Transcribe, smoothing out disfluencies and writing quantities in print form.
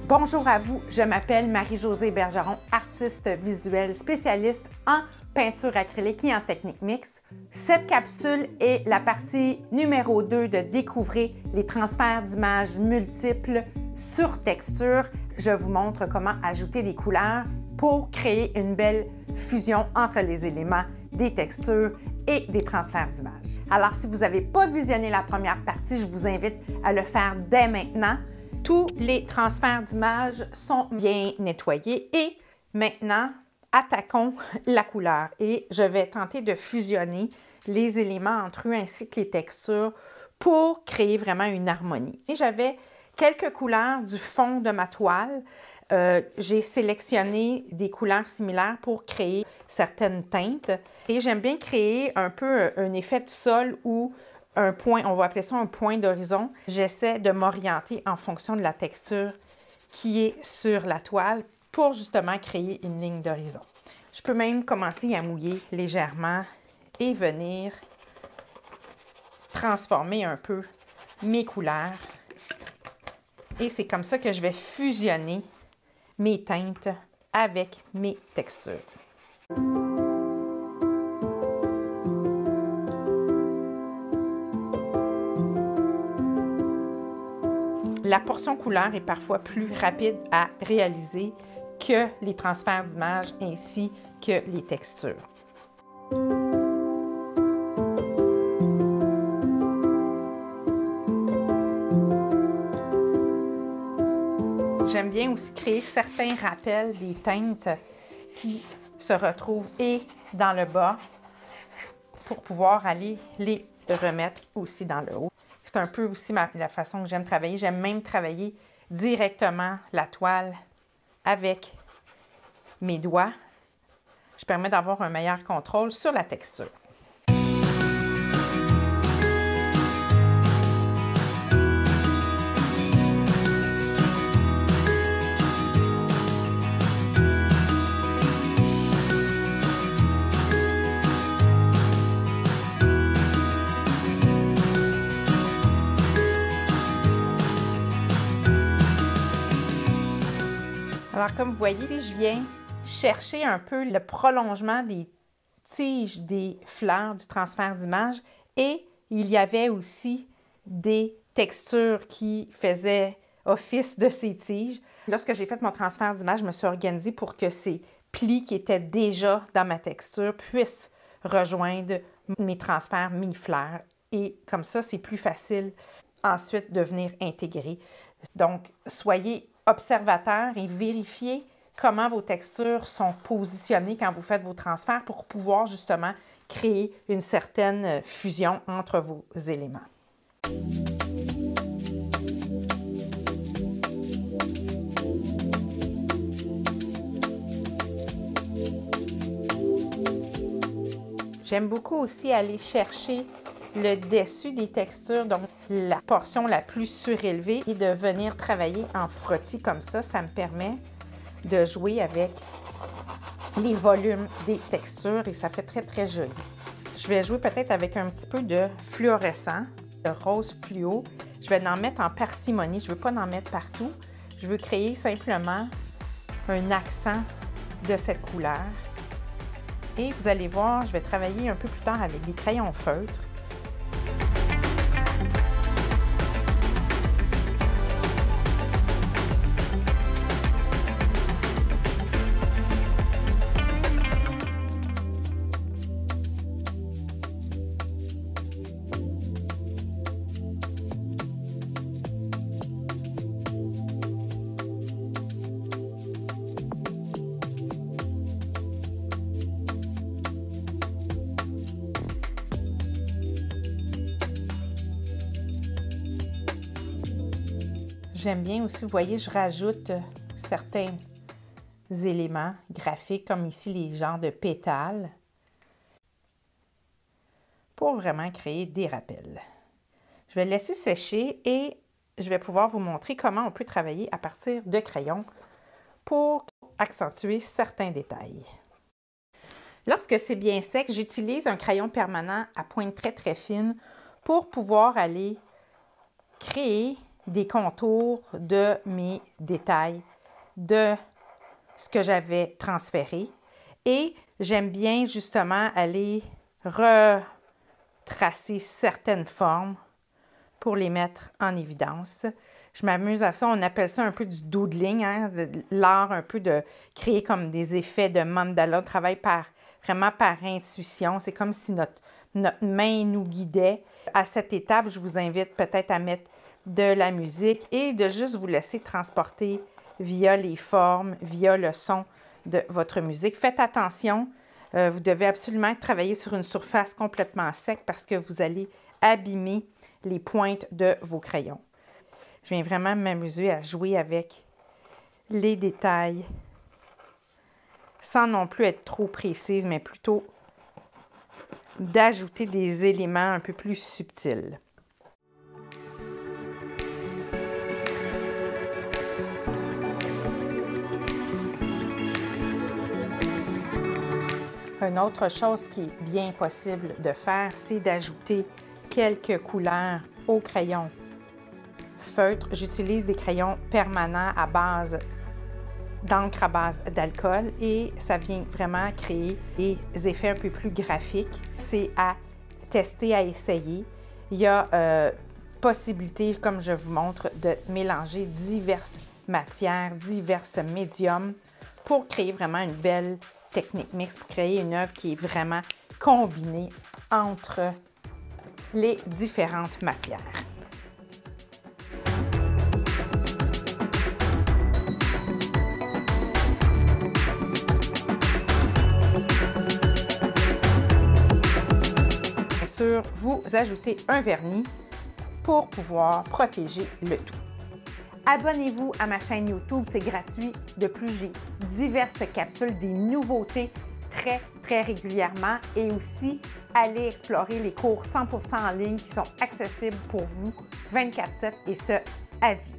Bonjour à vous, je m'appelle Marie-Josée Bergeron, artiste visuelle spécialiste en peinture acrylique et en technique mixte. Cette capsule est la partie numéro 2 de découvrir les transferts d'images multiples sur texture. Je vous montre comment ajouter des couleurs pour créer une belle fusion entre les éléments des textures et des transferts d'images. Alors, si vous n'avez pas visionné la première partie, je vous invite à le faire dès maintenant. Tous les transferts d'images sont bien nettoyés et maintenant, attaquons la couleur. Et je vais tenter de fusionner les éléments entre eux ainsi que les textures pour créer vraiment une harmonie. Et j'avais quelques couleurs du fond de ma toile. J'ai sélectionné des couleurs similaires pour créer certaines teintes. Et j'aime bien créer un peu un effet de sol ou un point, on va appeler ça un point d'horizon. J'essaie de m'orienter en fonction de la texture qui est sur la toile pour justement créer une ligne d'horizon. Je peux même commencer à mouiller légèrement et venir transformer un peu mes couleurs. Et c'est comme ça que je vais fusionner mes teintes avec mes textures. La portion couleur est parfois plus rapide à réaliser que les transferts d'images ainsi que les textures. J'aime bien aussi créer certains rappels des teintes qui se retrouvent et dans le bas pour pouvoir aller les remettre aussi dans le haut. C'est un peu aussi la façon que j'aime travailler. J'aime même travailler directement la toile avec mes doigts. Je permets d'avoir un meilleur contrôle sur la texture. Alors, comme vous voyez, ici, je viens chercher un peu le prolongement des tiges des fleurs du transfert d'image et il y avait aussi des textures qui faisaient office de ces tiges. Lorsque j'ai fait mon transfert d'image, je me suis organisée pour que ces plis qui étaient déjà dans ma texture puissent rejoindre mes transferts mi-fleurs. Et comme ça, c'est plus facile ensuite de venir intégrer. Donc, soyez observateur et vérifiez comment vos textures sont positionnées quand vous faites vos transferts pour pouvoir justement créer une certaine fusion entre vos éléments. J'aime beaucoup aussi aller chercher le dessus des textures, donc la portion la plus surélevée, et de venir travailler en frottis comme ça. Ça me permet de jouer avec les volumes des textures et ça fait très, très joli. Je vais jouer peut-être avec un petit peu de fluorescent, de rose fluo. Je vais en mettre en parcimonie. Je ne veux pas en mettre partout. Je veux créer simplement un accent de cette couleur. Et vous allez voir, je vais travailler un peu plus tard avec des crayons feutres. J'aime bien aussi, vous voyez, je rajoute certains éléments graphiques, comme ici les genres de pétales, pour vraiment créer des rappels. Je vais le laisser sécher et je vais pouvoir vous montrer comment on peut travailler à partir de crayons pour accentuer certains détails. Lorsque c'est bien sec, j'utilise un crayon permanent à pointe très très fine pour pouvoir aller créer des contours de mes détails, de ce que j'avais transféré. Et j'aime bien justement aller retracer certaines formes pour les mettre en évidence. Je m'amuse à ça, on appelle ça un peu du doodling, hein, l'art un peu de créer comme des effets de mandala. On travaille vraiment par intuition. C'est comme si notre main nous guidait. À cette étape, je vous invite peut-être à mettre de la musique et de juste vous laisser transporter via les formes, via le son de votre musique. Faites attention, vous devez absolument travailler sur une surface complètement sec parce que vous allez abîmer les pointes de vos crayons. Je viens vraiment m'amuser à jouer avec les détails sans non plus être trop précise, mais plutôt d'ajouter des éléments un peu plus subtils. Une autre chose qui est bien possible de faire, c'est d'ajouter quelques couleurs au crayon feutre. J'utilise des crayons permanents à base d'encre à base d'alcool et ça vient vraiment créer des effets un peu plus graphiques. C'est à tester, à essayer. Il y a possibilité, comme je vous montre, de mélanger diverses matières, divers médiums pour créer vraiment une belle technique mixte, pour créer une œuvre qui est vraiment combinée entre les différentes matières. Bien sûr, vous ajoutez un vernis pour pouvoir protéger le tout. Abonnez-vous à ma chaîne YouTube, c'est gratuit. De plus, j'ai diverses capsules, des nouveautés très régulièrement et aussi allez explorer les cours 100% en ligne qui sont accessibles pour vous 24/7 et ce, à vie.